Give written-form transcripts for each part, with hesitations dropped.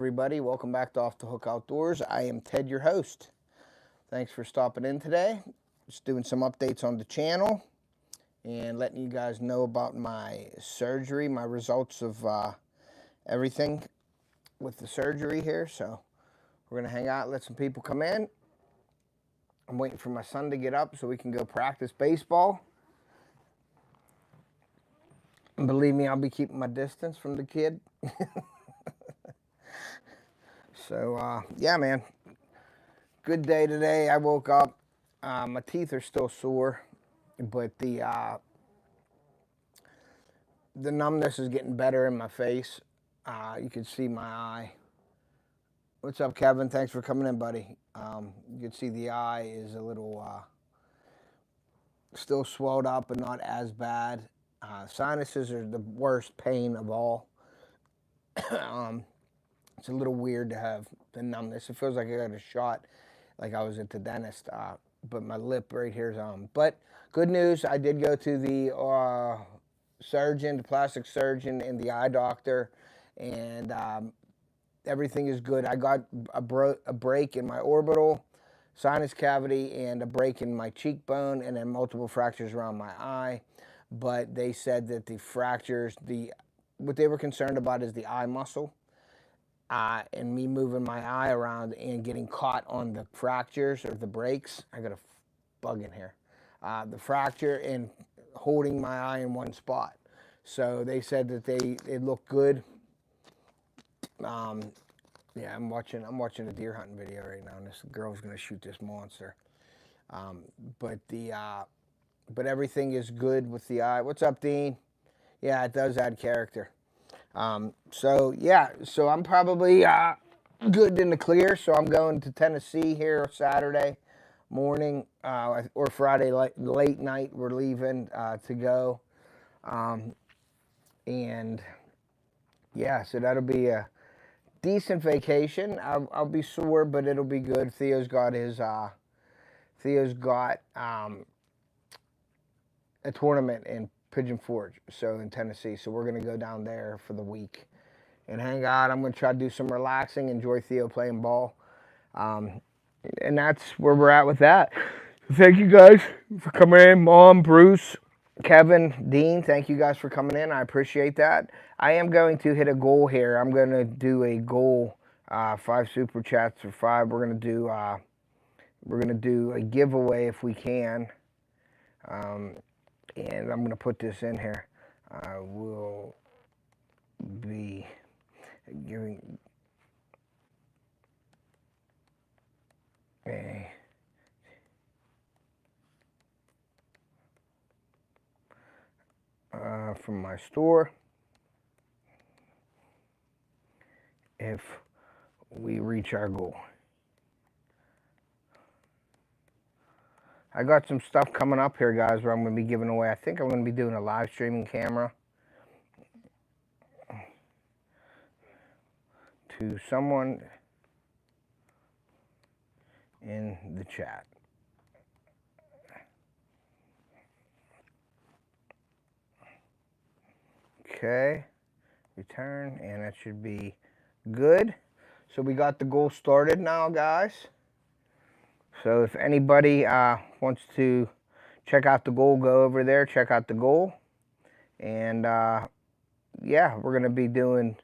Everybody, welcome back to Off the Hook Outdoors. I am Ted, your host. Thanks for stopping in today. Just doing some updates on the channel and letting you guys know about my surgery, my results of everything with the surgery here. So we're going to hang out, let some people come in. I'm waiting for my son to get up so we can go practice baseball. And believe me, I'll be keeping my distance from the kid. So, yeah, man. Good day today. I woke up. My teeth are still sore, but the numbness is getting better in my face. You can see my eye. What's up, Kevin? Thanks for coming in, buddy. You can see the eye is a little still swelled up, but not as bad. Sinuses are the worst pain of all. It's a little weird to have the numbness. It feels like I got a shot, like I was at the dentist. But my lip right here is on. But good news, I did go to the surgeon, the plastic surgeon, and the eye doctor, and everything is good. I got a break in my orbital sinus cavity and a break in my cheekbone, and then multiple fractures around my eye. But they said that the fractures, what they were concerned about is the eye muscle. And me moving my eye around and getting caught on the fractures or the breaks. I got a bug in here. The fracture and holding my eye in one spot. So they said that it looked good. Yeah, I'm watching a deer hunting video right now, and this girl's gonna shoot this monster. But everything is good with the eye. What's up, Dean? Yeah, it does add character. So yeah, so I'm probably good in the clear. So I'm going to Tennessee here Saturday morning or Friday late night. We're leaving to go, and yeah, so that'll be a decent vacation. I'll be sore, but it'll be good. Theo's got a tournament in Pigeon Forge, so in Tennessee. So we're gonna go down there for the week and hang out. I'm gonna try to do some relaxing, enjoy Theo playing ball, and that's where we're at with that. Thank you guys for coming in, Mom, Bruce, Kevin, Dean. Thank you guys for coming in. I appreciate that. I am going to hit a goal here. I'm gonna do a goal, 5 super chats or 5. We're gonna do a giveaway if we can. And I'm going to put this in here. I will be giving from my store if we reach our goal. I got some stuff coming up here, guys, where I'm going to be giving away. I think I'm going to be doing a live streaming camera to someone in the chat. Okay, return, and that should be good. So we got the goal started now, guys. So if anybody wants to check out the goal, go over there, check out the goal. And yeah, we're going to be doing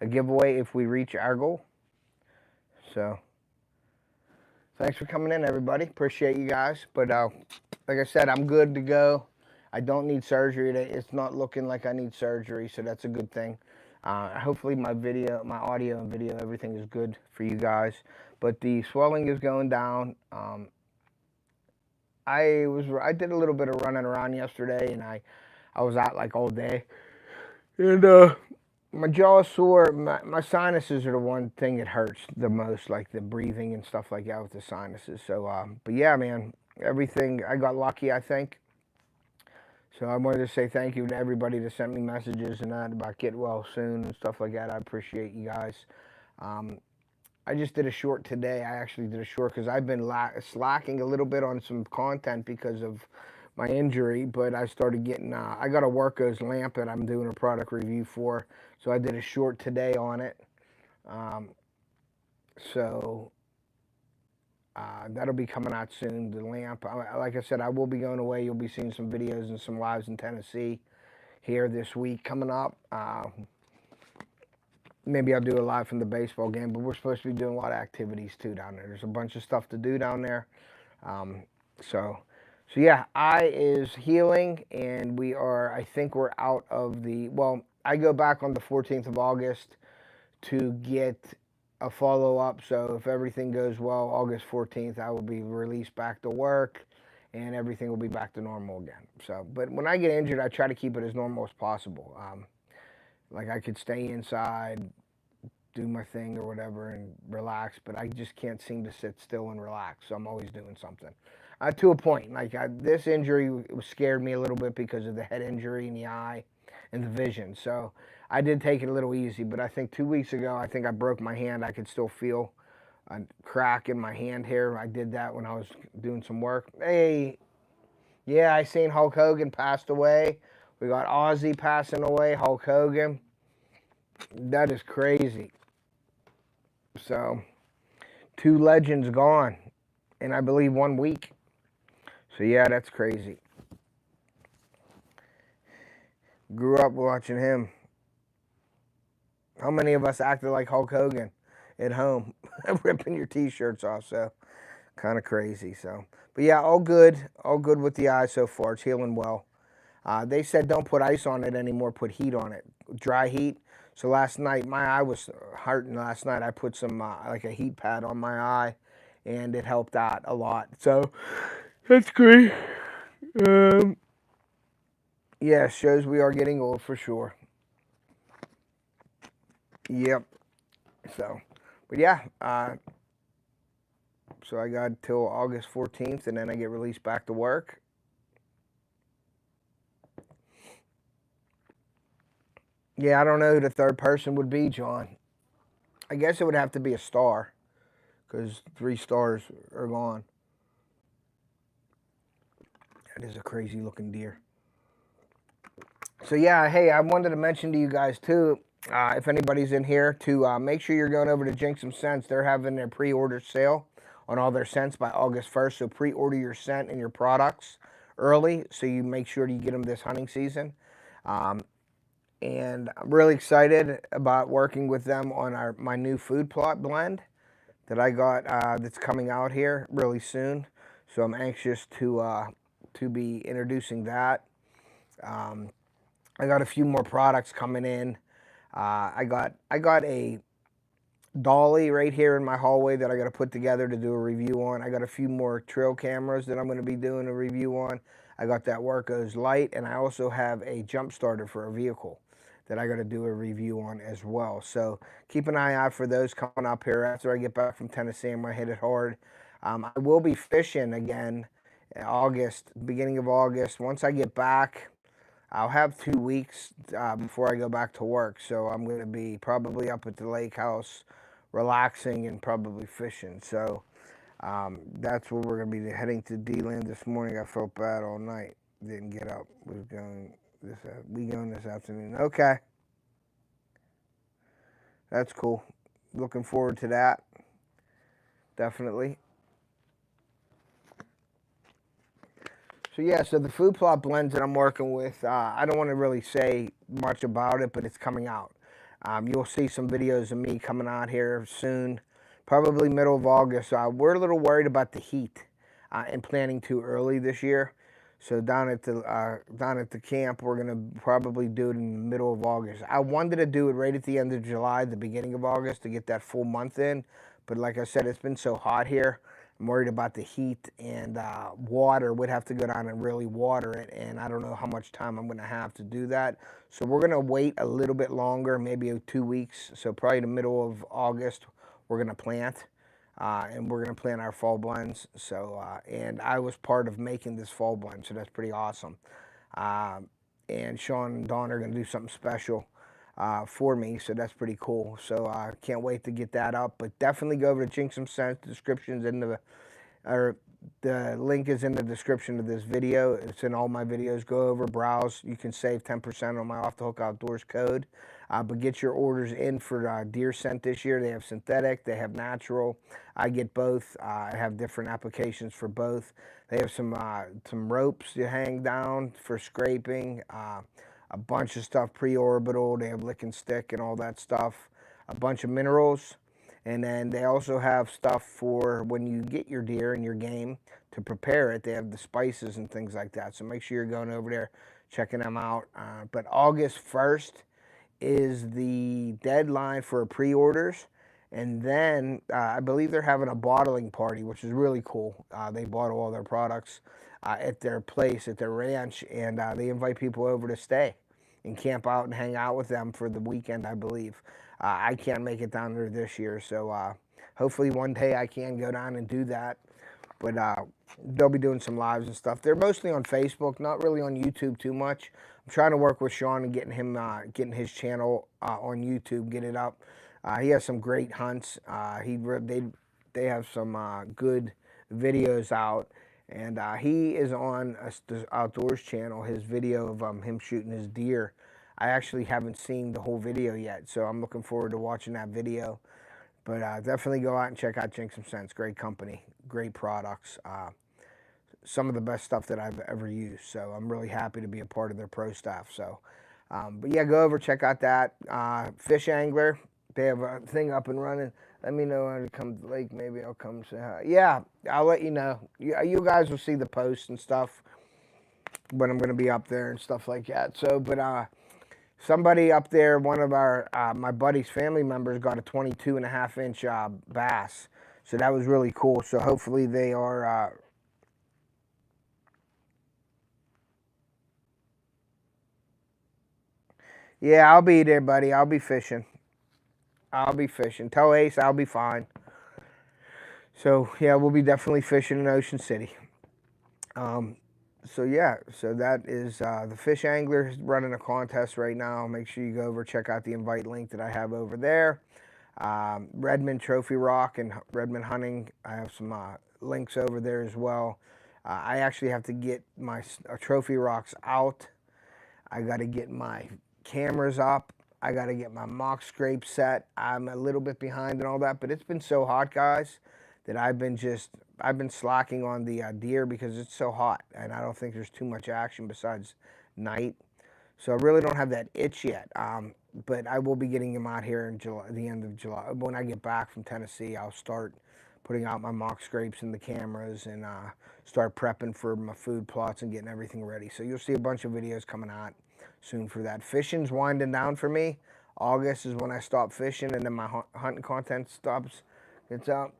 a giveaway if we reach our goal. So thanks for coming in, everybody. Appreciate you guys. But like I said, I'm good to go. I don't need surgery. It's not looking like I need surgery, so that's a good thing. Hopefully my audio and video, everything is good for you guys. But the swelling is going down. I did a little bit of running around yesterday, and I was out like all day. And my jaw is sore. My sinuses are the one thing that hurts the most, like the breathing and stuff like that with the sinuses. So, but yeah, man, everything, I got lucky, I think. So I wanted to say thank you to everybody that sent me messages and that about get well soon and stuff like that. I appreciate you guys. I just did a short today. I actually did a short because I've been slacking a little bit on some content because of my injury, but I started getting, I got a Worko's lamp that I'm doing a product review for, so I did a short today on it. So that'll be coming out soon. The lamp, like I said, I will be going away. You'll be seeing some videos and some lives in Tennessee here this week coming up. Maybe I'll do a live from the baseball game, but we're supposed to be doing a lot of activities too down there. There's a bunch of stuff to do down there. So yeah, eye is healing, and I think we're out of well, I go back on the 14th of August to get a follow-up. So if everything goes well, August 14th, I will be released back to work, and everything will be back to normal again. So, but when I get injured, I try to keep it as normal as possible. Like I could stay inside, do my thing or whatever and relax, but I just can't seem to sit still and relax. So I'm always doing something. To a point, like this injury scared me a little bit because of the head injury in the eye and the vision. So I did take it a little easy, but I think 2 weeks ago, I think I broke my hand. I could still feel a crack in my hand here. I did that when I was doing some work. Hey, yeah, I seen Hulk Hogan passed away. We got Ozzy passing away, Hulk Hogan. That is crazy. So, 2 legends gone in, I believe, 1 week. So, yeah, that's crazy. Grew up watching him. How many of us acted like Hulk Hogan at home, ripping your t-shirts off? So, kind of crazy. So, but yeah, all good with the eye so far. It's healing well. They said don't put ice on it anymore, put heat on it, dry heat. So last night, my eye was hurting last night. I put some, like a heat pad on my eye, and it helped out a lot. So, that's great. Yeah, shows we are getting old for sure. Yep. So, but yeah, so I got till August 14th, and then I get released back to work. Yeah, I don't know who the third person would be, John. I guess it would have to be a star, because 3 stars are gone. That is a crazy looking deer. So yeah, hey, I wanted to mention to you guys too, if anybody's in here, to make sure you're going over to Jinx Some Scents. They're having their pre-order sale on all their scents by August 1st. So pre-order your scent and your products early, so you make sure you get them this hunting season. And I'm really excited about working with them on my new food plot blend that I got that's coming out here really soon. So I'm anxious to be introducing that. I got a few more products coming in. I got a dolly right here in my hallway that I got to put together to do a review on. I got a few more trail cameras that I'm going to be doing a review on. I got that Workos light, and I also have a jump starter for a vehicle that I got to do a review on as well. So keep an eye out for those coming up here after I get back from Tennessee. I'm going to hit it hard. I will be fishing again in August, beginning of August. Once I get back, I'll have 2 weeks before I go back to work. So I'm going to be probably up at the lake house relaxing and probably fishing. So that's where we're going to be heading to D-Land this morning. I felt bad all night. Didn't get up. We going this afternoon. Okay. That's cool. Looking forward to that. Definitely. So yeah, so the food plot blends that I'm working with, I don't want to really say much about it, but it's coming out. You'll see some videos of me coming out here soon, probably middle of August. We're a little worried about the heat and planning too early this year. So down at the camp, we're gonna probably do it in the middle of August. I wanted to do it right at the end of July, the beginning of August, to get that full month in. But like I said, it's been so hot here. I'm worried about the heat, and water. We'd have to go down and really water it, and I don't know how much time I'm gonna have to do that. So we're gonna wait a little bit longer, maybe 2 weeks. So probably the middle of August, we're gonna plant. And we're going to plant our fall blends. So, and I was part of making this fall blend, so that's pretty awesome. And Sean and Dawn are going to do something special for me, so that's pretty cool. So I can't wait to get that up. But definitely go over to Jinx Some Scents. The description's in the link is in the description of this video. It's in all my videos. Go over, browse. You can save 10% on my Off the Hook Outdoors code. But get your orders in for deer scent this year. They have synthetic, they have natural. I get both. I have different applications for both. They have some ropes you hang down for scraping, a bunch of stuff pre-orbital. They have lick and stick and all that stuff, a bunch of minerals. And then they also have stuff for when you get your deer and your game to prepare it. They have the spices and things like that. So make sure you're going over there, checking them out. But August 1st is the deadline for pre-orders. And then I believe they're having a bottling party, which is really cool. They bottle all their products at their place, at their ranch, and they invite people over to stay and camp out and hang out with them for the weekend, I believe. I can't make it down there this year, so hopefully one day I can go down and do that. But they'll be doing some lives and stuff. They're mostly on Facebook, not really on YouTube too much. I'm trying to work with Sean and getting his channel on YouTube, get it up. He has some great hunts. They have some good videos out, and he is on the Outdoors channel. His video of him shooting his deer. I actually haven't seen the whole video yet, so I'm looking forward to watching that video. But definitely go out and check out Jinx Some Sense. Great company, great products. Some of the best stuff that I've ever used. So I'm really happy to be a part of their pro staff. So, but yeah, go over, check out that. FishAngler, they have a thing up and running. Let me know when it comes to the lake. Maybe I'll come say hi. Yeah, I'll let you know. You guys will see the posts and stuff when I'm going to be up there and stuff like that. So, but somebody up there, one of my buddy's family members, got a 22.5-inch bass. So that was really cool. So hopefully they are. Yeah, I'll be there, buddy. I'll be fishing. I'll be fishing. Tell Ace I'll be fine. So yeah, we'll be definitely fishing in Ocean City. So yeah, so that is the FishAngler is running a contest right now. Make sure you go over, check out the invite link that I have over there. Redmond Trophy Rock and Redmond Hunting, I have some links over there as well. I actually have to get my trophy rocks out. I got to get my cameras up. I got to get my mock scrape set. I'm a little bit behind and all that, but it's been so hot, guys, that I've been slacking on the deer because it's so hot, and I don't think there's too much action besides night. So I really don't have that itch yet. But I will be getting them out here in July, the end of July. When I get back from Tennessee, I'll start putting out my mock scrapes and the cameras and start prepping for my food plots and getting everything ready. So you'll see a bunch of videos coming out soon for that. Fishing's winding down for me. August is when I stop fishing, and then my hunting content stops. It's up.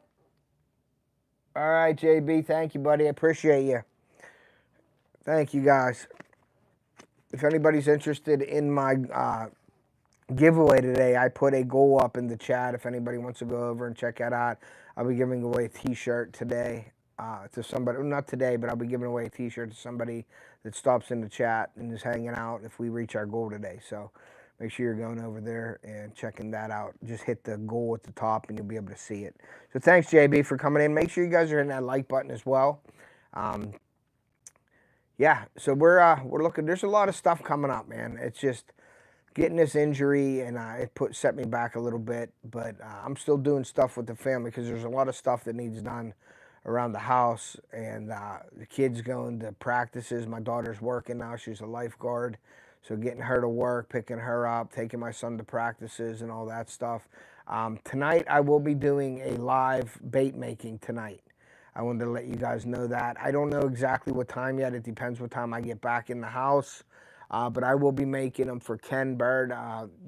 All right, JB, thank you, buddy. I appreciate you. Thank you, guys. If anybody's interested in my giveaway today, I put a goal up in the chat. If anybody wants to go over and check that out, I'll be giving away a t-shirt today to somebody. Well, not today, but I'll be giving away a t-shirt to somebody that stops in the chat and is hanging out if we reach our goal today. So make sure you're going over there and checking that out. Just hit the goal at the top and you'll be able to see it. So thanks, JB, for coming in. Make sure you guys are hitting that like button as well. Yeah, so we're looking. There's a lot of stuff coming up, man. It's just getting this injury, and it set me back a little bit. But I'm still doing stuff with the family because there's a lot of stuff that needs done around the house, and the kids going to practices. My daughter's working now. She's a lifeguard. So getting her to work, picking her up, taking my son to practices and all that stuff. Tonight I will be doing a live bait making tonight. I wanted to let you guys know that. I don't know exactly what time yet. It depends what time I get back in the house. But I will be making them for Ken Bird,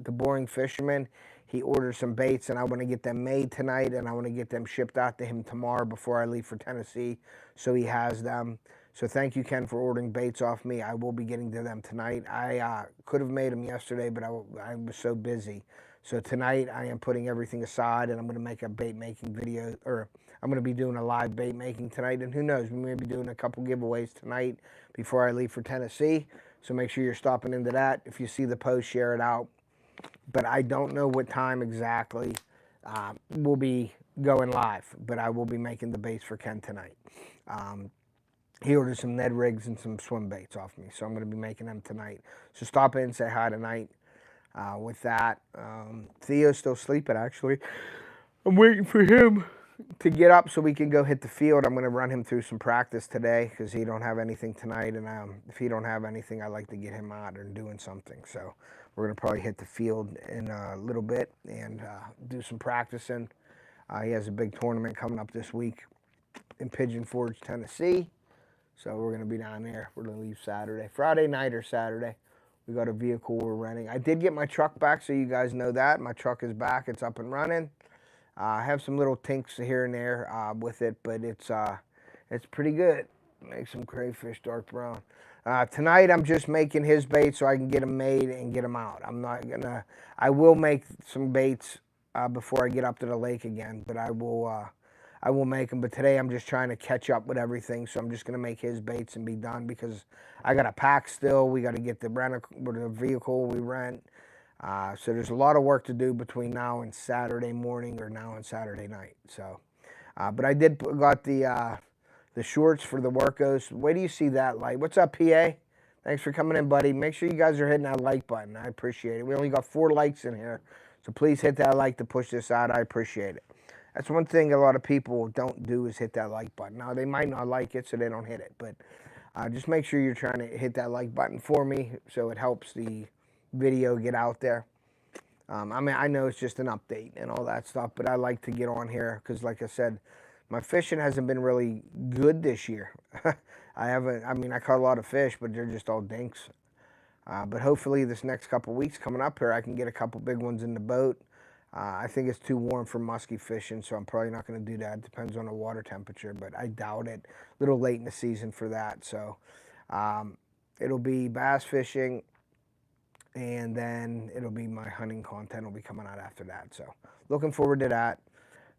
the Boring Fisherman. He ordered some baits, and I want to get them made tonight, and I want to get them shipped out to him tomorrow before I leave for Tennessee, so he has them. So thank you, Ken, for ordering baits off me. I will be getting to them tonight. I could have made them yesterday, but I was so busy. So tonight I am putting everything aside, and I'm going to make a bait making video, or I'm going to be doing a live bait making tonight. And who knows, we may be doing a couple giveaways tonight before I leave for Tennessee. So make sure you're stopping into that. If you see the post, share it out. But I don't know what time exactly we'll be going live, but I will be making the baits for Ken tonight. He ordered some Ned rigs and some swim baits off me, so I'm going to be making them tonight. So stop in, say hi tonight. with that. Theo's still sleeping, actually. I'm waiting for him to get up so we can go hit the field. I'm going to run him through some practice today because he don't have anything tonight. And if he don't have anything, I like to get him out and doing something. So we're going to probably hit the field in a little bit and do some practicing. He has a big tournament coming up this week in Pigeon Forge, Tennessee. So we're going to be down there. We're going to leave Saturday, Friday night or Saturday. We got a vehicle we're renting. I did get my truck back, so you guys know that. My truck is back. It's up and running. I have some little tinks here and there with it, but it's pretty good. Make some crayfish dark brown. Tonight I'm just making his bait so I can get them made and get them out. I'm not gonna. I will make some baits before I get up to the lake again, but I will make them. But today I'm just trying to catch up with everything, so I'm just gonna make his baits and be done because I got to pack still. We got to get the vehicle we rent. So there's a lot of work to do between now and Saturday morning or now and Saturday night. So, but I got the shorts for the workos. Wait till you see that light. What's up, PA? Thanks for coming in, buddy. Make sure you guys are hitting that like button. I appreciate it. We only got 4 likes in here, so please hit that like to push this out. I appreciate it. That's one thing a lot of people don't do is hit that like button. Now, they might not like it, so they don't hit it, but just make sure you're trying to hit that like button for me so it helps the video get out there. I mean, I know it's just an update and all that stuff, but I like to get on here because, like I said, my fishing hasn't been really good this year. I mean, I caught a lot of fish, but they're just all dinks. But hopefully this next couple weeks coming up here, I can get a couple big ones in the boat. I think it's too warm for musky fishing, so I'm probably not going to do that. It depends on the water temperature, but I doubt it. A little late in the season for that, so it'll be bass fishing, and then it'll be my hunting content will be coming out after that. So looking forward to that.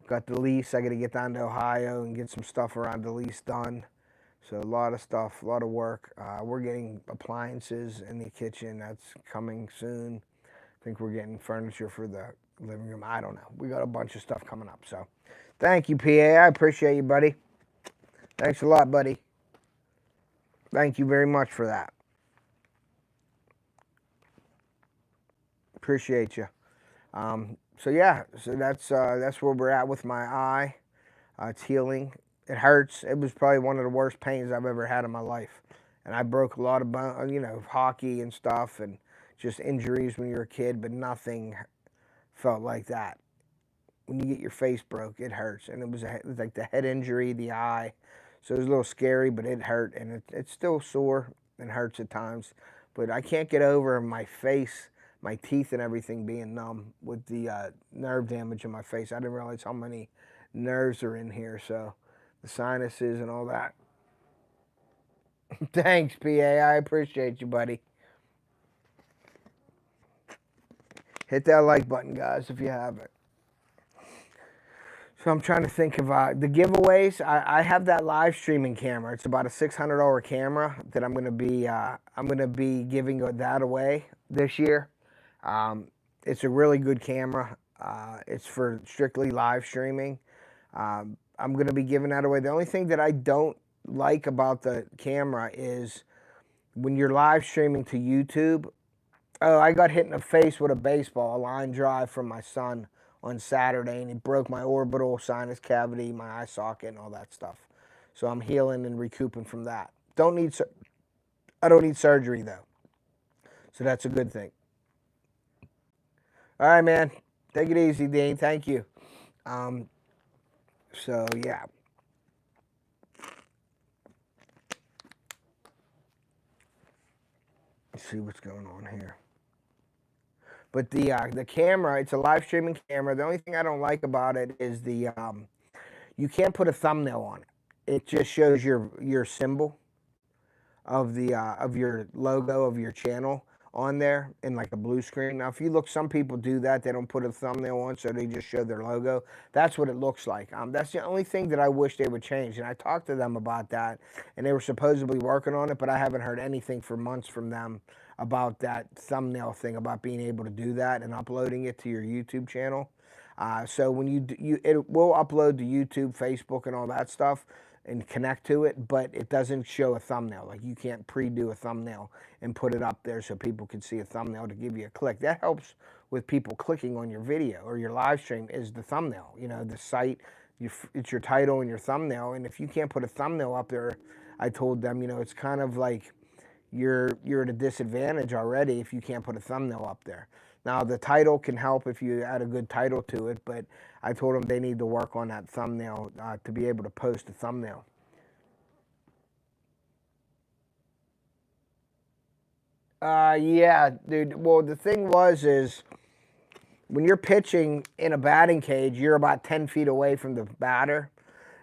Got the lease. I got to get down to Ohio and get some stuff around the lease done. So a lot of stuff, a lot of work. We're getting appliances in the kitchen. That's coming soon. I think we're getting furniture for the living room. I don't know. We got a bunch of stuff coming up. So thank you, PA. I appreciate you, buddy. Thanks a lot, buddy. Thank you very much for that. Appreciate you. So yeah, so that's where we're at with my eye. It's healing. It hurts. It was probably one of the worst pains I've ever had in my life, and I broke a lot of bones, you know, hockey and stuff, and just injuries when you were a kid. But nothing felt like that. When you get your face broke, it hurts, and it was like the head injury, the eye. So it was a little scary, but it hurt, and it's still sore and hurts at times. But I can't get over my face, my teeth and everything being numb with the nerve damage in my face. I didn't realize how many nerves are in here, so the sinuses and all that. Thanks, PA. I appreciate you, buddy. Hit that like button, guys, if you haven't. So I'm trying to think of the giveaways. I have that live streaming camera. It's about a $600 camera that I'm gonna be giving that away this year. It's a really good camera. It's for strictly live streaming. I'm going to be giving that away. The only thing that I don't like about the camera is when you're live streaming to YouTube. Oh, I got hit in the face with a baseball, a line drive from my son on Saturday, and he broke my orbital sinus cavity, my eye socket, and all that stuff. So I'm healing and recouping from that. I don't need surgery, though. So that's a good thing. All right, man. Take it easy, Dean. Thank you. So, yeah. Let's see what's going on here. But the camera, it's a live streaming camera. The only thing I don't like about it is you can't put a thumbnail on it. It just shows your symbol of your logo of your channel on there in like a blue screen. Now, if you look, some people do that. They don't put a thumbnail on, so they just show their logo. That's what it looks like. That's the only thing that I wish they would change. And I talked to them about that, and they were supposedly working on it, but I haven't heard anything for months from them about that thumbnail thing, about being able to do that and uploading it to your YouTube channel. So when it will upload to YouTube, Facebook, and all that stuff. and connect to it, but it doesn't show a thumbnail. Like, you can't pre-do a thumbnail and put it up there so people can see a thumbnail to give you a click. That helps with people clicking on your video or your live stream, is the thumbnail. You know, the site, it's your title and your thumbnail. And if you can't put a thumbnail up there, I told them, you know, it's kind of like you're at a disadvantage already if you can't put a thumbnail up there. Now, the title can help if you add a good title to it, but I told them they need to work on that thumbnail to be able to post a thumbnail. Yeah, dude. Well, the thing is when you're pitching in a batting cage, you're about 10 feet away from the batter,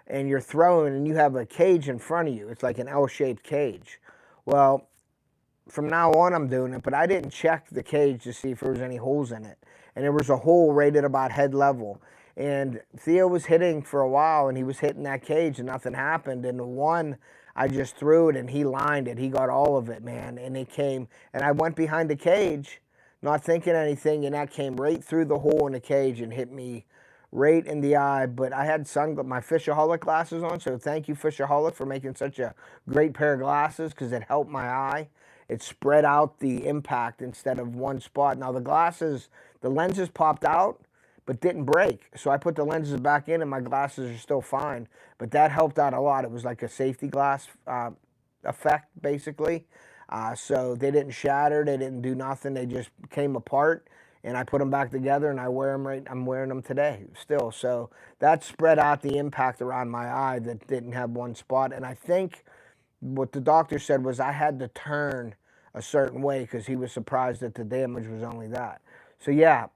and you're throwing, and you have a cage in front of you. It's like an L-shaped cage. Well, from now on, I'm doing it, but I didn't check the cage to see if there was any holes in it. And there was a hole right at about head level. And Theo was hitting for a while, and he was hitting that cage, and nothing happened. And the one, I just threw it, and he lined it. He got all of it, man. And it came, and I went behind the cage, not thinking anything, and that came right through the hole in the cage and hit me right in the eye. But I had my Fishoholic glasses on, so thank you, Fishoholic, for making such a great pair of glasses, because it helped my eye. It spread out the impact instead of one spot. Now, the lenses popped out, but didn't break. So I put the lenses back in, and my glasses are still fine. But that helped out a lot. It was like a safety glass effect, basically. So they didn't shatter. They didn't do nothing. They just came apart, and I put them back together, and I'm wearing them today still. So that spread out the impact around my eye that didn't have one spot. And I think what the doctor said was I had to turn a certain way because he was surprised that the damage was only that. So yeah,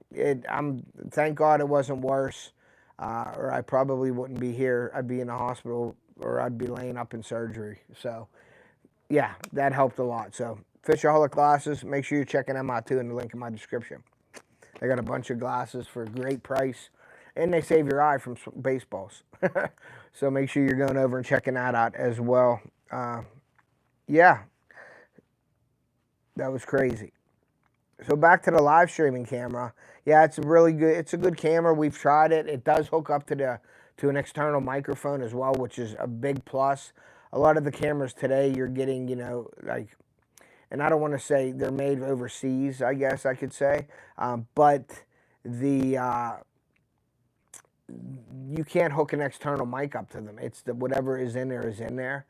thank God it wasn't worse, or I probably wouldn't be here. I'd be in the hospital, or I'd be laying up in surgery. So yeah, that helped a lot. So Fishoholic glasses, make sure you're checking them out too in the link in my description. I got a bunch of glasses for a great price, and they save your eye from baseballs. So make sure you're going over and checking that out as well. Yeah, that was crazy. So back to the live streaming camera. Yeah, it's a good camera. We've tried it. It does hook up to an external microphone as well, which is a big plus. A lot of the cameras today you're getting, you know, like, and I don't want to say they're made overseas, I guess I could say, but you can't hook an external mic up to them. It's whatever is in there is in there.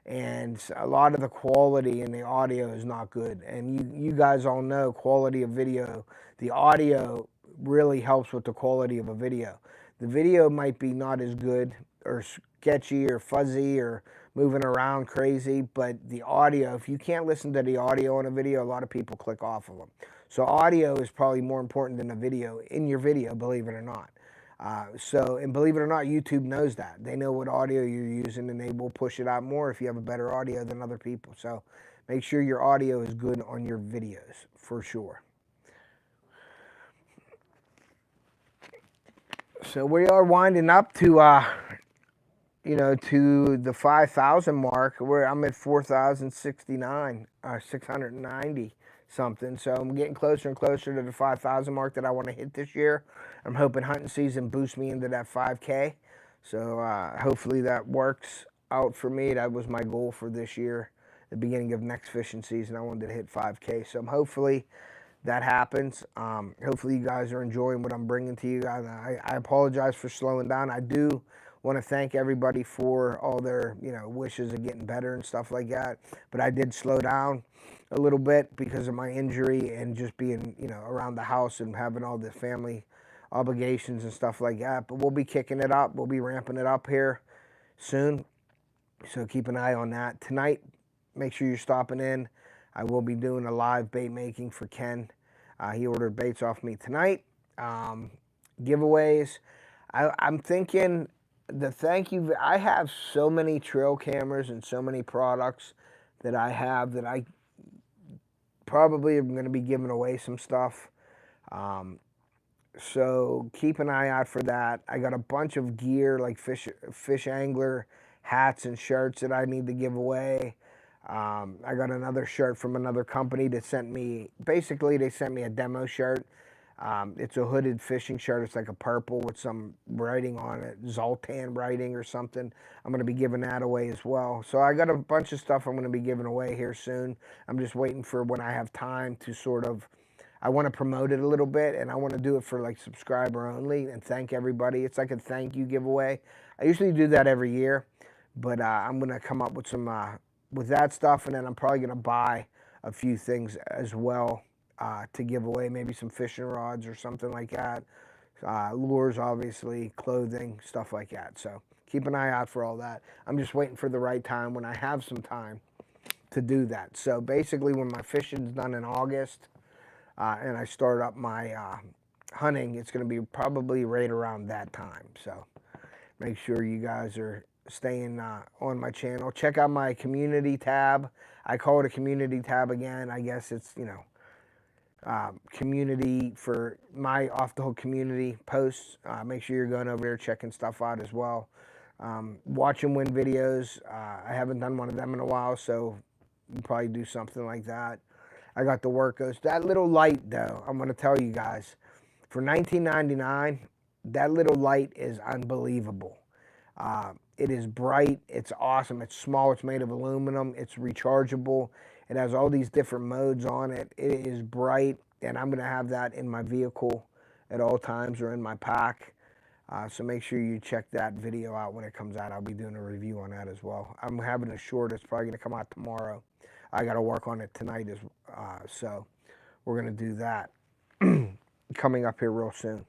And a lot of the quality in the audio is not good. And you guys all know quality of video. The audio really helps with the quality of a video. The video might be not as good or sketchy or fuzzy or moving around crazy, but the audio, if you can't listen to the audio on a video, a lot of people click off of them. So audio is probably more important than the video in your video, believe it or not. And believe it or not, YouTube knows that. They know what audio you're using, and they will push it out more if you have a better audio than other people. So make sure your audio is good on your videos, for sure. So we are winding up to, to the 5,000 mark. I'm at 4,069, 690. Something. So I'm getting closer and closer to the 5,000 mark that I want to hit this year. I'm hoping hunting season boosts me into that 5K. So hopefully that works out for me. That was my goal for this year. The beginning of next fishing season, I wanted to hit 5K. So hopefully that happens. Hopefully you guys are enjoying what I'm bringing to you guys. I apologize for slowing down. I do want to thank everybody for all their, wishes of getting better and stuff like that. But I did slow down a little bit because of my injury and just being, around the house and having all the family obligations and stuff like that. But we'll be kicking it up. We'll be ramping it up here soon. So keep an eye on that. Tonight, make sure you're stopping in. I will be doing a live bait making for Ken. He ordered baits off me tonight. Giveaways. I'm thinking the thank you. I have so many trail cameras and so many products that I have that I probably am going to be giving away some stuff. So keep an eye out for that. I got a bunch of gear like FishAngler hats and shirts that I need to give away. I got another shirt from another company that sent me, basically they sent me a demo shirt It's a hooded fishing shirt. It's like a purple with some writing on it, Zoltan writing or something. I'm going to be giving that away as well. So I got a bunch of stuff I'm going to be giving away here soon. I'm just waiting for when I have time to sort of, I want to promote it a little bit, and I want to do it for like subscriber only and thank everybody. It's like a thank you giveaway. I usually do that every year, but I'm going to come up with some, with that stuff, and then I'm probably going to buy a few things as well to give away, maybe some fishing rods or something like that. Lures, obviously, clothing, stuff like that. So keep an eye out for all that. I'm just waiting for the right time when I have some time to do that. So basically when my fishing's done in August and I start up my hunting, it's going to be probably right around that time. So make sure you guys are staying on my channel. Check out my community tab. I call it a community tab again. I guess it's, you know, community for my Off the Hook community posts. Make sure you're going over there checking stuff out as well. Watch and win videos. I haven't done one of them in a while, so we'll probably do something like that. I got the Workos. That little light, though, I'm going to tell you guys, for $19.99, that little light is unbelievable. It is bright. It's awesome. It's small. It's made of aluminum. It's rechargeable. It has all these different modes on it. It is bright, and I'm going to have that in my vehicle at all times or in my pack. So make sure you check that video out when it comes out. I'll be doing a review on that as well. I'm having a short. It's probably going to come out tomorrow. I got to work on it tonight, so we're going to do that coming up here real soon.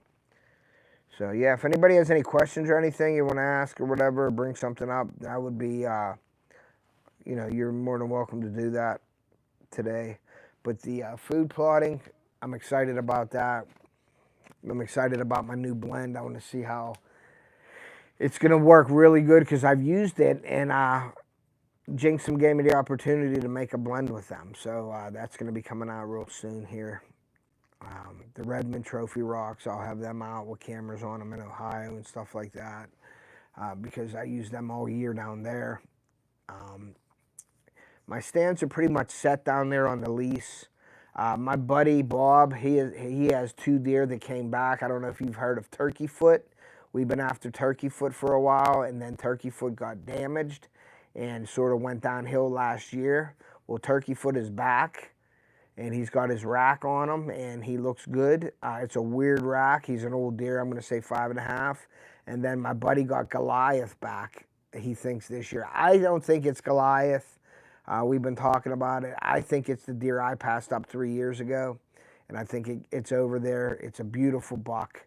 So, yeah, if anybody has any questions or anything you want to ask or whatever, or bring something up, that would be, you know, you're more than welcome to do that today. But the food plotting, I'm excited about that. I'm excited about my new blend. I want to see how it's going to work really good because I've used it, and Jinxum gave me the opportunity to make a blend with them. So that's going to be coming out real soon here. The Redmond Trophy rocks, I'll have them out with cameras on them in Ohio and stuff like that because I use them all year down there. My stands are pretty much set down there on the lease. My buddy Bob, he has 2 deer that came back. I don't know if you've heard of turkey foot. We've been after turkey foot for a while, and then turkey foot got damaged and sort of went downhill last year. Well, turkey foot is back, and he's got his rack on him, and he looks good. It's a weird rack. He's an old deer. I'm going to say 5.5. And then my buddy got Goliath back, he thinks, this year. I don't think it's Goliath. We've been talking about it. I think it's the deer I passed up 3 years ago, and I think it's over there. It's a beautiful buck.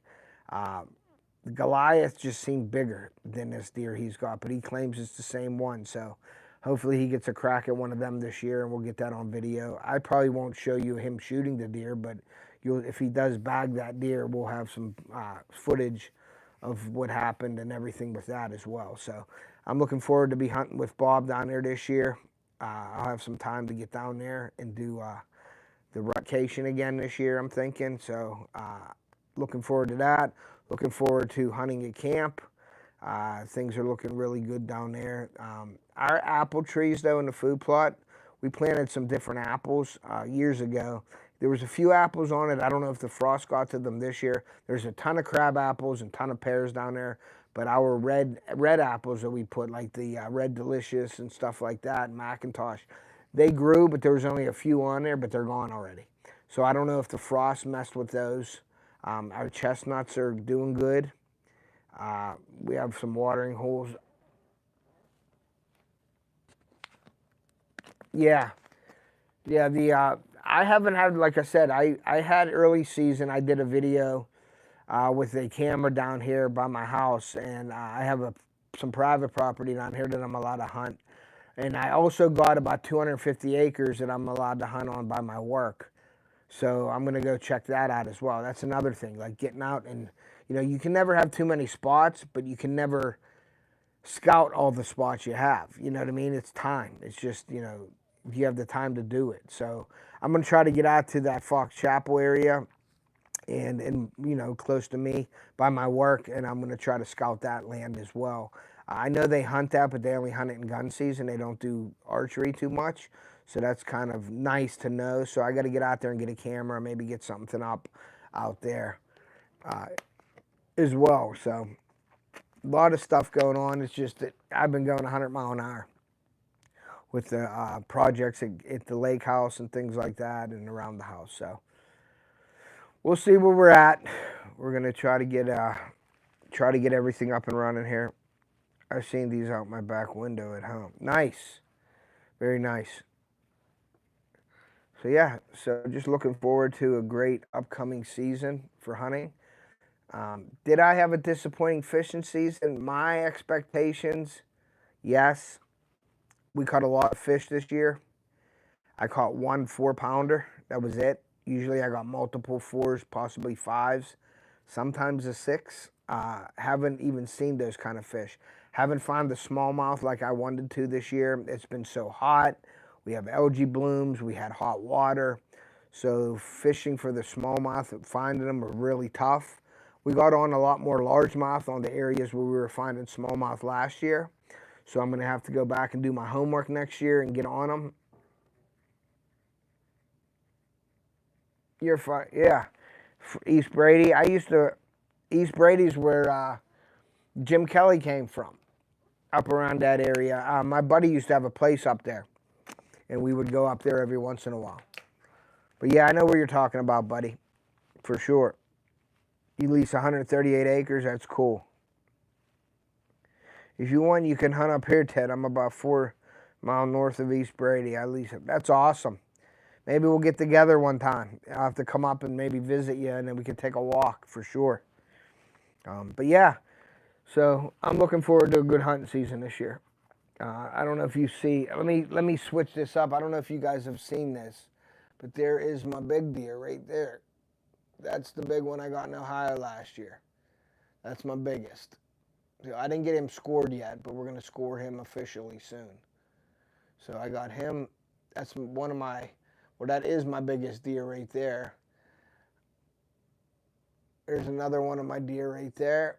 Goliath just seemed bigger than this deer he's got, but he claims it's the same one. So hopefully he gets a crack at one of them this year, and we'll get that on video. I probably won't show you him shooting the deer, but if he does bag that deer, we'll have some footage of what happened and everything with that as well. So I'm looking forward to be hunting with Bob down there this year. I'll have some time to get down there and do the vacation again this year, I'm thinking. So looking forward to that. Looking forward to hunting at camp. Things are looking really good down there. Our apple trees, though, in the food plot, we planted some different apples years ago. There was a few apples on it. I don't know if the frost got to them this year. There's a ton of crab apples and a ton of pears down there. But our red apples that we put, like the Red Delicious and stuff like that, Macintosh, they grew, but there was only a few on there, but they're gone already. So I don't know if the frost messed with those. Our chestnuts are doing good. We have some watering holes. Yeah. I haven't had, like I said, I had early season. I did a video with a camera down here by my house, and I have some private property down here that I'm allowed to hunt. And I also got about 250 acres that I'm allowed to hunt on by my work. So I'm going to go check that out as well. That's another thing, like getting out and, you know, you can never have too many spots, but you can never scout all the spots you have. You know what I mean? It's time. It's just, you know, you have the time to do it. So I'm going to try to get out to that Fox Chapel area and you know, close to me by my work, and I'm going to try to scout that land as well. I know they hunt that, but they only hunt it in gun season. They don't do archery too much. So that's kind of nice to know. So I got to get out there and get a camera, maybe get something up. out there as well. So a lot of stuff going on. It's just that I've been going 100 mile an hour with the projects at the lake house and things like that and around the house. So we'll see where we're at. We're gonna try to get everything up and running here. I've seen these out my back window at home. Nice, very nice. So yeah, so just looking forward to a great upcoming season for hunting. Did I have a disappointing fishing season? My expectations, yes. We caught a lot of fish this year. I caught one 4-pounder. That was it. Usually I got multiple 4s, possibly 5s, sometimes a 6. Haven't even seen those kind of fish. Haven't found the smallmouth like I wanted to this year. It's been so hot. We have algae blooms. We had hot water. So fishing for the smallmouth, finding them were really tough. We got on a lot more largemouth on the areas where we were finding smallmouth last year. So I'm going to have to go back and do my homework next year and get on them. You're fine. Yeah. East Brady. East Brady's where Jim Kelly came from, up around that area. My buddy used to have a place up there, and we would go up there every once in a while. But yeah, I know where you're talking about, buddy, for sure. You lease 138 acres. That's cool. If you want, you can hunt up here, Ted. I'm about 4 miles north of East Brady. I lease it. That's awesome. Maybe we'll get together one time. I'll have to come up and maybe visit you, and then we can take a walk for sure. But yeah, so I'm looking forward to a good hunting season this year. I don't know if you see. Let me switch this up. I don't know if you guys have seen this, but there is my big deer right there. That's the big one I got in Ohio last year. That's my biggest. I didn't get him scored yet, but we're going to score him officially soon. So I got him. That's one of my, well, that is my biggest deer right there. There's another one of my deer right there.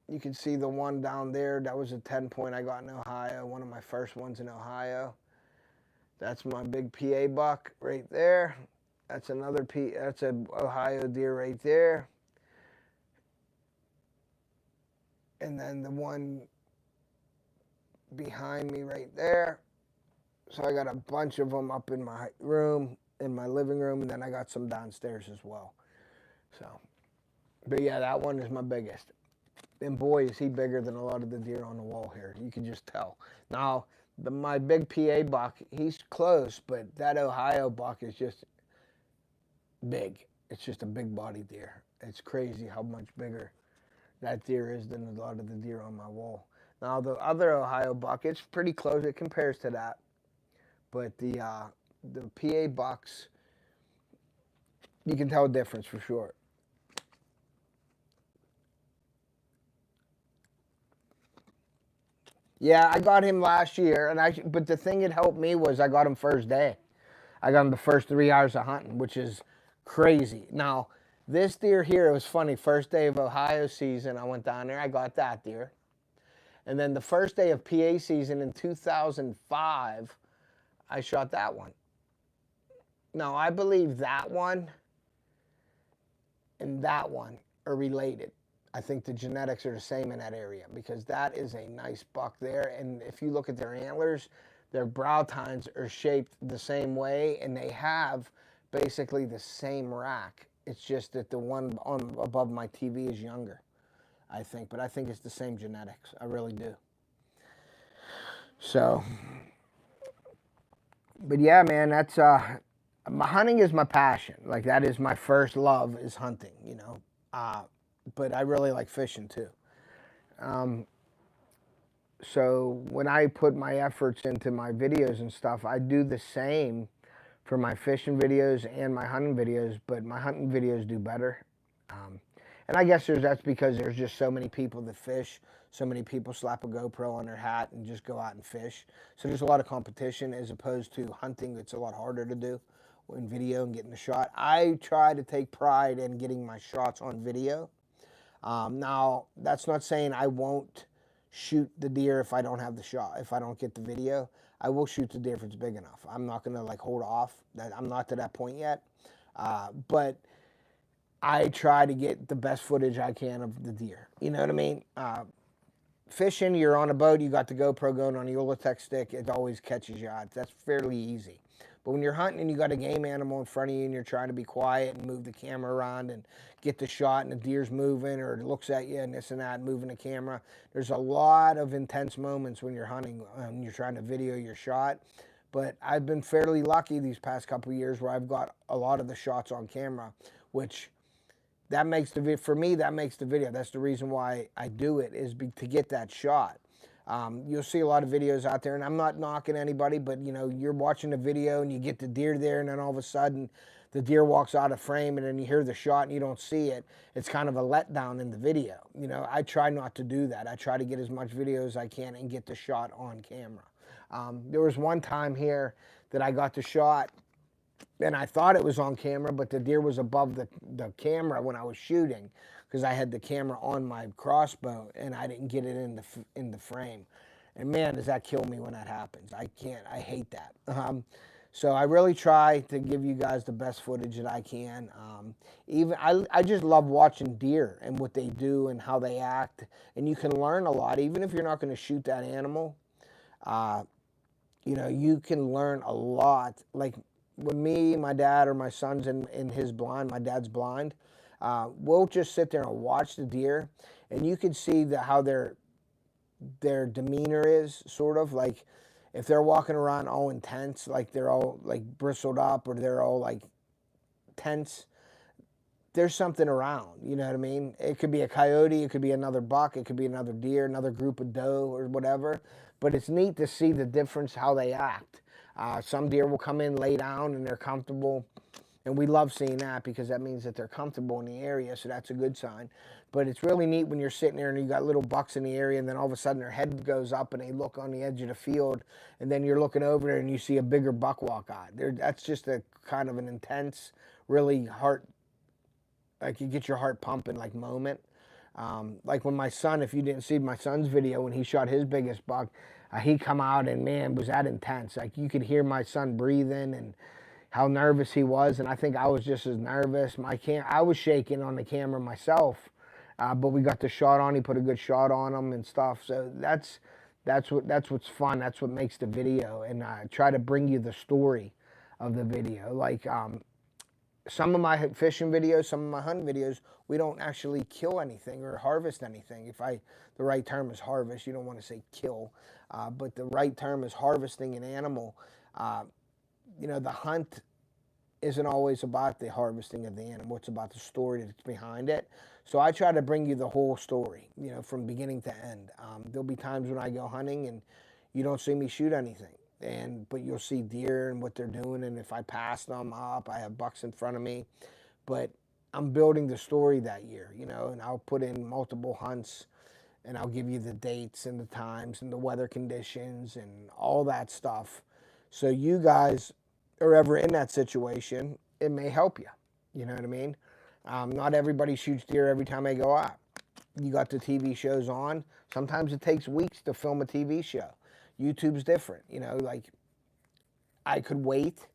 You can see the one down there. That was a 10-point I got in Ohio, one of my first ones in Ohio. That's my big PA buck right there. That's another that's an Ohio deer right there. And then the one behind me right there. So I got a bunch of them up in my room, in my living room, and then I got some downstairs as well. So, but yeah, that one is my biggest. And boy, is he bigger than a lot of the deer on the wall here. You can just tell. Now, my big PA buck, he's close, but that Ohio buck is just big. It's just a big body deer. It's crazy how much bigger that deer is than a lot of the deer on my wall. Now, the other Ohio buck, it's pretty close. It compares to that. But the PA bucks, you can tell a difference for sure. Yeah, I got him last year, but the thing that helped me was I got him first day. I got him the first 3 hours of hunting, which is crazy. Now, this deer here, it was funny. First day of Ohio season, I went down there. I got that deer. And then the first day of PA season in 2005, I shot that one. Now, I believe that one and that one are related. I think the genetics are the same in that area because that is a nice buck there. And if you look at their antlers, their brow tines are shaped the same way, and they have basically the same rack. It's just that the one on above my TV is younger, I think. But I think it's the same genetics. I really do. So, but yeah, man, that's my hunting is my passion. Like that is my first love is hunting, you know. But I really like fishing too. So when I put my efforts into my videos and stuff, I do the same for my fishing videos and my hunting videos, but my hunting videos do better. And I guess that's because there's just so many people that fish. So many people slap a GoPro on their hat and just go out and fish. So there's a lot of competition as opposed to hunting that's a lot harder to do in video and getting the shot. I try to take pride in getting my shots on video. Now, that's not saying I won't shoot the deer if I don't have the shot, if I don't get the video. I will shoot the deer if it's big enough. I'm not going to like hold off. I'm not to that point yet. But I try to get the best footage I can of the deer. You know what I mean? Fishing, you're on a boat, you got the GoPro going on a Ulotech stick, it always catches your odds. That's fairly easy. But when you're hunting and you got a game animal in front of you and you're trying to be quiet and move the camera around and get the shot and the deer's moving or it looks at you and this and that, moving the camera, there's a lot of intense moments when you're hunting and you're trying to video your shot. But I've been fairly lucky these past couple of years where I've got a lot of the shots on camera, which that makes the video, for me, that makes the video. That's the reason why I do it, is to get that shot. You'll see a lot of videos out there, and I'm not knocking anybody, but you know, you're watching a video and you get the deer there, and then all of a sudden the deer walks out of frame, and then you hear the shot and you don't see it. It's kind of a letdown in the video. You know, I try not to do that. I try to get as much video as I can and get the shot on camera. There was one time here that I got the shot, and I thought it was on camera, but the deer was above the camera when I was shooting, because I had the camera on my crossbow and I didn't get it in the frame. And man, does that kill me when that happens. I can't, I hate that. So I really try to give you guys the best footage that I can. I just love watching deer and what they do and how they act. And you can learn a lot, even if you're not going to shoot that animal. You know, you can learn a lot. Like when me, my dad, or my son's in his blind, my dad's blind, we'll just sit there and watch the deer, and you can see how their demeanor is, sort of like if they're walking around all intense, like they're all like bristled up, or they're all like tense, there's something around, you know what I mean? It could be a coyote, it could be another buck, it could be another deer, another group of doe or whatever, but it's neat to see the difference, how they act. Some deer will come in, lay down, and they're comfortable. And we love seeing that because that means that they're comfortable in the area, so that's a good sign. But it's really neat when you're sitting there and you got little bucks in the area, and then all of a sudden their head goes up and they look on the edge of the field, and then you're looking over there and you see a bigger buck walk out. That's just a kind of an intense, really like you get your heart pumping like moment. Like when my son, if you didn't see my son's video when he shot his biggest buck, he come out and man, was that intense. Like you could hear my son breathing and how nervous he was, and I think I was just as nervous. I was shaking on the camera myself, but we got the shot on. He put a good shot on him and stuff. So that's what's fun. That's what makes the video, and I try to bring you the story of the video. Like some of my fishing videos, some of my hunting videos, we don't actually kill anything or harvest anything. The right term is harvest. You don't want to say kill, but the right term is harvesting an animal. You know, the hunt isn't always about the harvesting of the animal. It's about the story that's behind it. So I try to bring you the whole story, you know, from beginning to end. There'll be times when I go hunting and you don't see me shoot anything, but you'll see deer and what they're doing. And if I pass them up, I have bucks in front of me. But I'm building the story that year, you know, and I'll put in multiple hunts, and I'll give you the dates and the times and the weather conditions and all that stuff. So you guys are ever in that situation, it may help you. You know what I mean? Not everybody shoots deer every time they go out. You got the TV shows on. Sometimes it takes weeks to film a TV show. YouTube's different. You know, like I could wait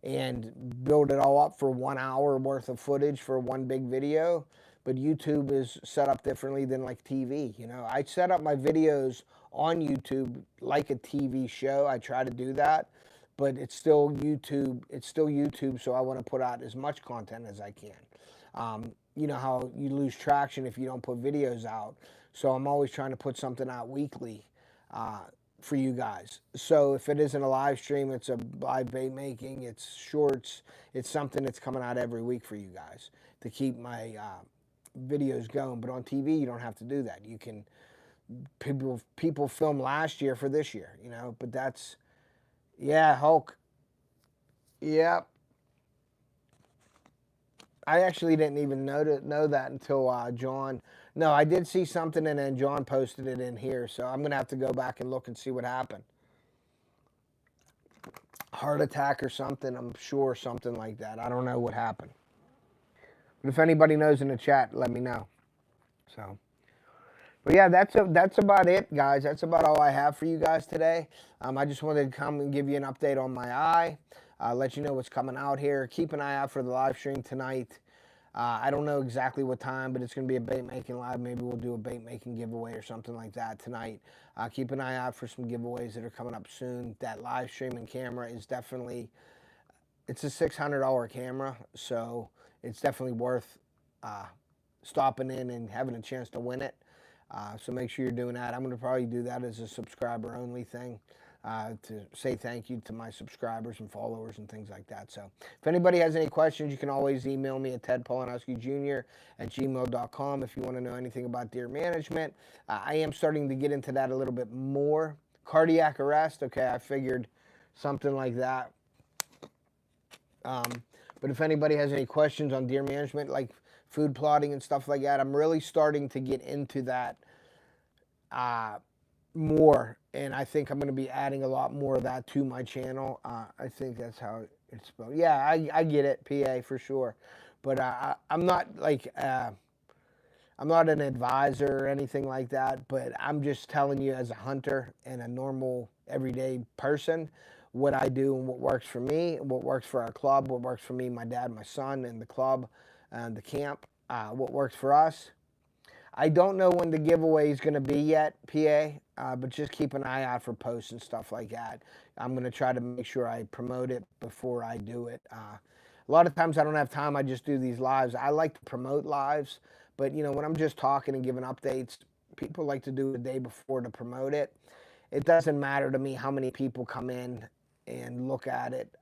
and build it all up for 1 hour worth of footage for one big video, but YouTube is set up differently than like TV. You know, I set up my videos on YouTube like a TV show. I try to do that, but it's still YouTube. It's still YouTube, so I want to put out as much content as I can. You know how you lose traction if you don't put videos out, so I'm always trying to put something out weekly for you guys. So if it isn't a live stream, it's a live bait making, it's shorts, it's something that's coming out every week for you guys to keep my videos going. But on TV, you don't have to do that. You can, people film last year for this year, you know, but that's, yeah, Hulk. Yep. I actually didn't even know that until John. No, I did see something, and then John posted it in here, so I'm going to have to go back and look and see what happened. Heart attack or something, I'm sure, something like that. I don't know what happened. But if anybody knows in the chat, let me know. So, but yeah, that's about it, guys. That's about all I have for you guys today. I just wanted to come and give you an update on my eye, let you know what's coming out here. Keep an eye out for the live stream tonight. I don't know exactly what time, but it's going to be a bait making live. Maybe we'll do a bait making giveaway or something like that tonight. Keep an eye out for some giveaways that are coming up soon. That live streaming camera is definitely, it's a $600 camera, so it's definitely worth stopping in and having a chance to win it. So make sure you're doing that. I'm going to probably do that as a subscriber only thing to say thank you to my subscribers and followers and things like that. So if anybody has any questions, you can always email me at tedpolanowskijr@gmail.com if you want to know anything about deer management. I am starting to get into that a little bit more. Cardiac arrest, okay, I figured something like that. But if anybody has any questions on deer management, like food plotting and stuff like that, I'm really starting to get into that more, and I think I'm going to be adding a lot more of that to my channel. I think that's how it's spelled. Yeah, I get it, PA for sure, but I'm not like I'm not an advisor or anything like that. But I'm just telling you as a hunter and a normal everyday person what I do and what works for me, what works for our club, what works for me, my dad, my son, and the club, and the camp, what works for us. I don't know when the giveaway is going to be yet, PA, but just keep an eye out for posts and stuff like that. I'm going to try to make sure I promote it before I do it. A lot of times I don't have time. I just do these lives. I like to promote lives, but you know, when I'm just talking and giving updates, people like to do it the day before to promote it. It doesn't matter to me how many people come in and look at it.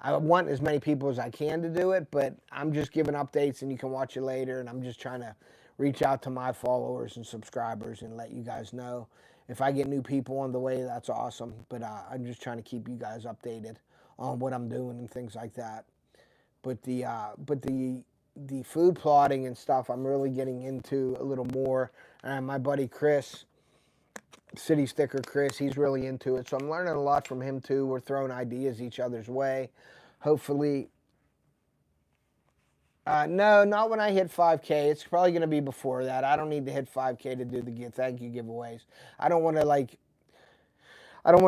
I want as many people as I can to do it, but I'm just giving updates and you can watch it later, and I'm just trying to reach out to my followers and subscribers and let you guys know. If I get new people on the way, that's awesome, but I'm just trying to keep you guys updated on what I'm doing and things like that. But the food plotting and stuff, I'm really getting into a little more. My buddy Chris, City Sticker Chris, he's really into it. So I'm learning a lot from him too. We're throwing ideas each other's way. Hopefully, no, not when I hit 5K. It's probably going to be before that. I don't need to hit 5K to do the thank you giveaways. I don't want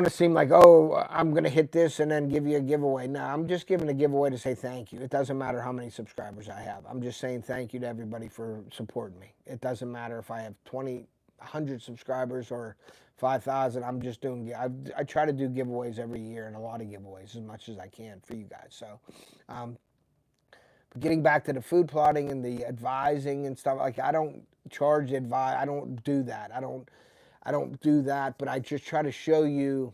to seem like, oh, I'm going to hit this and then give you a giveaway. No, I'm just giving a giveaway to say thank you. It doesn't matter how many subscribers I have. I'm just saying thank you to everybody for supporting me. It doesn't matter if I have 20, 100 subscribers or 5,000. I'm just doing, I try to do giveaways every year, and a lot of giveaways as much as I can for you guys. So, getting back to the food plotting and the advising and stuff, like I don't charge advice. I don't do that. I don't do that, but I just try to show you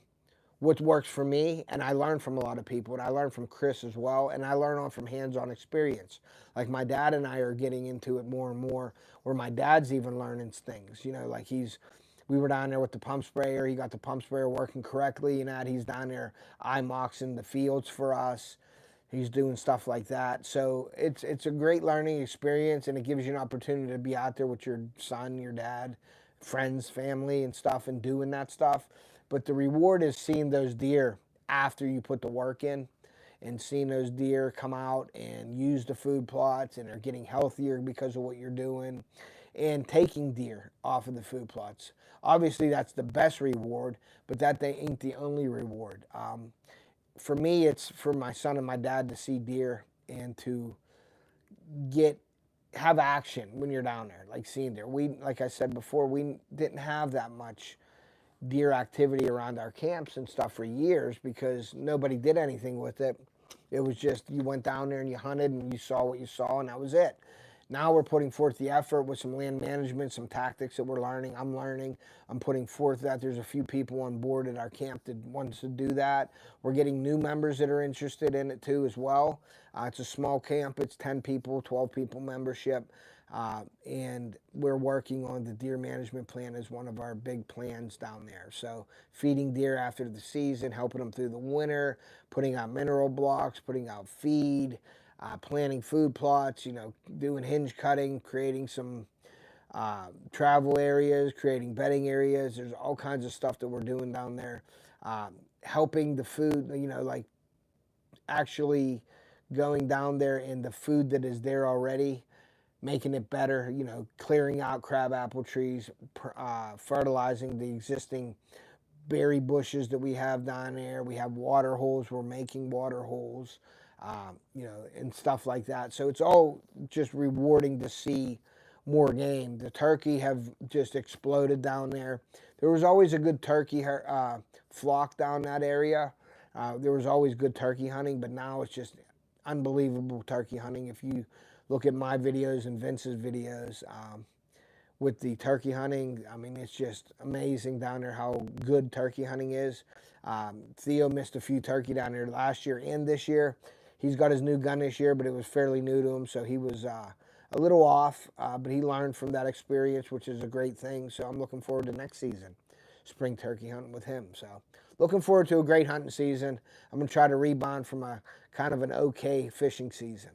what works for me, and I learn from a lot of people, and I learn from Chris as well, and I learn from hands-on experience. Like my dad and I are getting into it more and more, where my dad's even learning things, you know, like we were down there with the pump sprayer. He got the pump sprayer working correctly, and that he's down there IMOXing the fields for us. He's doing stuff like that. So it's a great learning experience, and it gives you an opportunity to be out there with your son, your dad, friends, family, and stuff, and doing that stuff. But the reward is seeing those deer after you put the work in, and seeing those deer come out and use the food plots and are getting healthier because of what you're doing, and taking deer off of the food plots. Obviously, that's the best reward, but that they ain't the only reward. For me, it's for my son and my dad to see deer and to have action when you're down there, like seeing deer. Like I said before, we didn't have that much deer activity around our camps and stuff for years because nobody did anything with it. It was just you went down there and you hunted and you saw what you saw, and that was it. Now we're putting forth the effort with some land management, some tactics that we're learning. I'm learning. I'm putting forth that. There's a few people on board at our camp that wants to do that. We're getting new members that are interested in it too as well. It's a small camp. It's 10 people, 12 people membership. And we're working on the deer management plan as one of our big plans down there. So feeding deer after the season, helping them through the winter, putting out mineral blocks, putting out feed, planting food plots, you know, doing hinge cutting, creating some travel areas, creating bedding areas. There's all kinds of stuff that we're doing down there. Helping the food, you know, like actually going down there and the food that is there already, making it better, you know, clearing out crabapple trees, fertilizing the existing berry bushes that we have down there. We have water holes. We're making water holes. you know, and stuff like that. So it's all just rewarding to see more game. The turkey have just exploded down there. There was always a good turkey flock down that area. There was always good turkey hunting, but now it's just unbelievable turkey hunting. If you look at my videos and Vince's videos with the turkey hunting, I mean, it's just amazing down there how good turkey hunting is. Theo missed a few turkey down there last year and this year. He's got his new gun this year, but it was fairly new to him, so he was a little off, but he learned from that experience, which is a great thing. So I'm looking forward to next season, spring turkey hunting with him. So looking forward to a great hunting season. I'm going to try to rebound from a kind of an okay fishing season.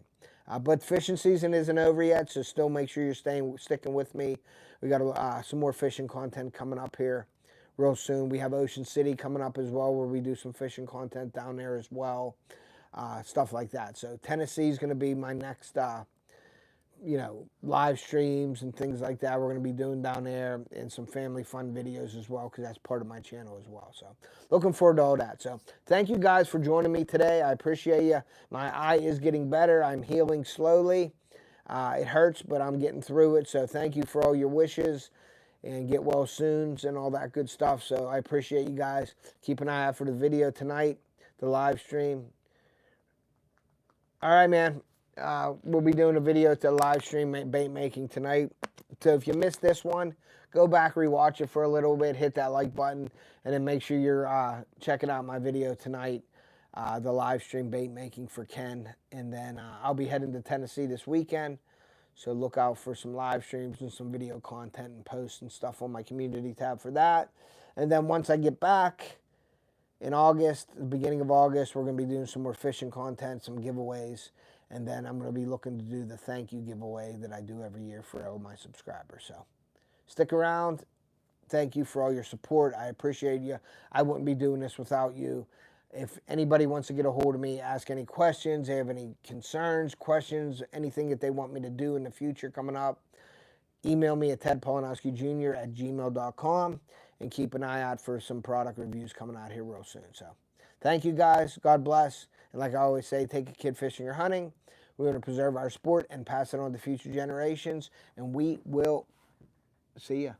But fishing season isn't over yet, so still make sure you're sticking with me. We got some more fishing content coming up here real soon. We have Ocean City coming up as well, where we do some fishing content down there as well, stuff like that. So Tennessee is going to be my next, you know, live streams and things like that we're going to be doing down there, and some family fun videos as well, because that's part of my channel as well. So looking forward to all that. So thank you guys for joining me today. I appreciate you. My eye is getting better. I'm healing slowly. It hurts, but I'm getting through it. So thank you for all your wishes, and get well soon and all that good stuff. So I appreciate you guys. Keep an eye out for the video tonight, the live stream. All right, man. We'll be doing a video to live stream bait making tonight. So if you missed this one, go back, rewatch it for a little bit, hit that like button, and then make sure you're checking out my video tonight, the live stream bait making for Ken. And then I'll be heading to Tennessee this weekend, so look out for some live streams and some video content and posts and stuff on my community tab for that. And then once I get back in August, the beginning of August, we're going to be doing some more fishing content, some giveaways. And then I'm going to be looking to do the thank you giveaway that I do every year for all my subscribers. So stick around. Thank you for all your support. I appreciate you. I wouldn't be doing this without you. If anybody wants to get a hold of me, ask any questions, they have any concerns, questions, anything that they want me to do in the future coming up, email me at tedpolanowskijr@gmail.com, and keep an eye out for some product reviews coming out here real soon. So thank you guys. God bless. And like I always say, take a kid fishing or hunting. We're going to preserve our sport and pass it on to future generations. And we will see ya.